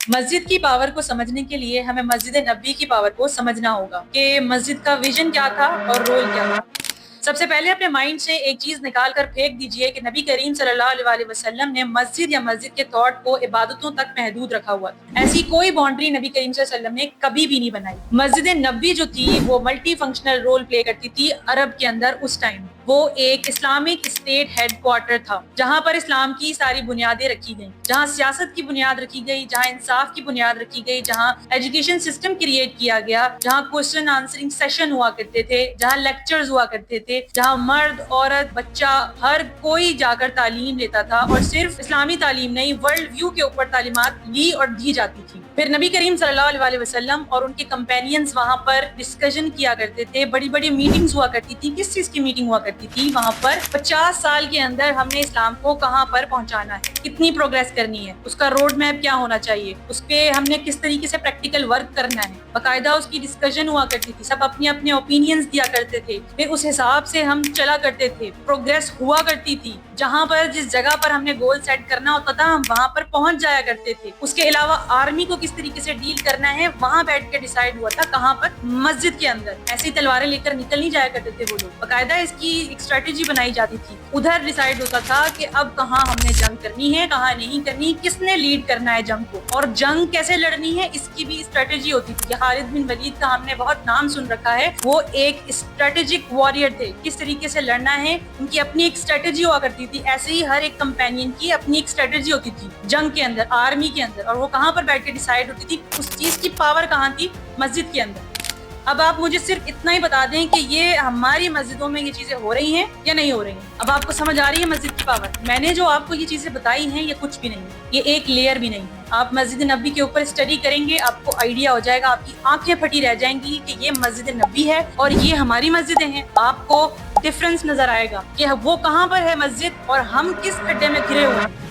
مسجد کی پاور کو سمجھنے کے لیے ہمیں مسجد نبوی کی پاور کو سمجھنا ہوگا کہ مسجد کا ویژن کیا تھا اور رول کیا تھا۔ سب سے پہلے اپنے مائنڈ سے ایک چیز نکال کر پھینک دیجئے کہ نبی کریم صلی اللہ علیہ وسلم نے مسجد یا مسجد کے تھاٹ کو عبادتوں تک محدود رکھا ہوا تھا۔ ایسی کوئی باؤنڈری نبی کریم صلی اللہ علیہ وسلم نے کبھی بھی نہیں بنائی۔ مسجد نبوی جو تھی وہ ملٹی فنکشنل رول پلے کرتی تھی عرب کے اندر اس ٹائم۔ وہ ایک اسلامک اسٹیٹ ہیڈ کوارٹر تھا جہاں پر اسلام کی ساری بنیادیں رکھی گئیں، جہاں سیاست کی بنیاد رکھی گئی، جہاں انصاف کی بنیاد رکھی گئی، جہاں ایجوکیشن سسٹم کریٹ کیا گیا، جہاں کوسچن آنسرنگ سیشن ہوا کرتے تھے، جہاں لیکچرز ہوا کرتے تھے، جہاں مرد عورت بچہ ہر کوئی جا کر تعلیم لیتا تھا، اور صرف اسلامی تعلیم نہیں ورلڈ ویو کے اوپر تعلیمات لی اور دی جاتی تھی۔ پھر نبی کریم صلی اللہ علیہ وسلم اور ان کے کمپینینز وہاں پر ڈسکشن کیا کرتے تھے، بڑی بڑی میٹنگز ہوا کرتی تھی۔ کس چیز کی میٹنگ ہوا کرتی تھی؟ وہاں پر 50 سال کے اندر ہم نے اسلام کو کہاں پر پہنچانا ہے، کتنی پروگریس کرنی ہے، اس کا روڈ میپ کیا ہونا چاہیے، اس پہ ہم نے کس طریقے سے پریکٹیکل ورک کرنا ہے، باقاعدہ اس کی ڈسکشن ہوا کرتی تھی، سب اپنے اپنے اوپینینز دیا کرتے تھے، پھر اس حساب سے ہم چلا کرتے تھے، پروگریس ہوا کرتی تھی، جہاں پر جس جگہ پر ہم نے گول سیٹ کرنا ہوتا تھا ہم وہاں پر پہنچ جایا کرتے تھے۔ اس کے علاوہ آرمی کو کس طریقے سے ڈیل کرنا ہے وہاں بیٹھ کے ڈیسائیڈ ہوا تھا، کہاں پر؟ مسجد کے اندر۔ ایسی تلواریں لے کر نکل نہیں جایا کرتے تھے وہ لوگ، باقاعدہ اس کی ایک اسٹریٹجی بنائی جاتی تھی، ادھر ڈیسائیڈ ہوتا تھا کہ اب کہاں ہم نے جنگ کرنی ہے، کہاں نہیں کرنی، کس نے لیڈ کرنا ہے جنگ کو، اور جنگ کیسے لڑنی ہے اس کی بھی اسٹریٹجی ہوتی تھی۔ خالد بن ولید کا ہم نے بہت نام سن رکھا ہے، وہ ایک اسٹریٹجک واریر تھے، کس طریقے سے لڑنا ہے ان کی اپنی ایک اسٹریٹجی ہوا کرتی تھی۔ ایسے ہی ہر ایک کمپینین کی اپنی ایک اسٹریٹجی ہوتی تھی جنگ کے اندر، آرمی کے اندر، اور وہ کہاں پر بیٹھ کے ڈیسائیڈ ہوتی تھی، اس چیز کی پاور کہاں تھی؟ مسجد کے اندر۔ اب آپ مجھے صرف اتنا ہی بتا دیں کہ یہ ہماری مسجدوں میں یہ چیزیں ہو رہی ہیں یا نہیں ہو رہی ہیں۔ اب آپ کو سمجھ آ رہی ہے مسجد کی پاور؟ میں نے جو آپ کو یہ چیزیں بتائی ہیں یہ کچھ بھی نہیں ہے، یہ ایک لیئر بھی نہیں ہے۔ آپ مسجد نبوی کے اوپر اسٹڈی کریں گے آپ کو آئیڈیا ہو جائے گا، آپ کی آنکھیں پھٹی رہ جائیں گی کہ یہ مسجد نبوی ہے اور یہ ہماری مسجدیں ہیں۔ آپ کو ڈفرنس نظر آئے گا کہ وہ کہاں پر ہے مسجد اور ہم کس کھڈے میں گھرے ہوئے ہیں۔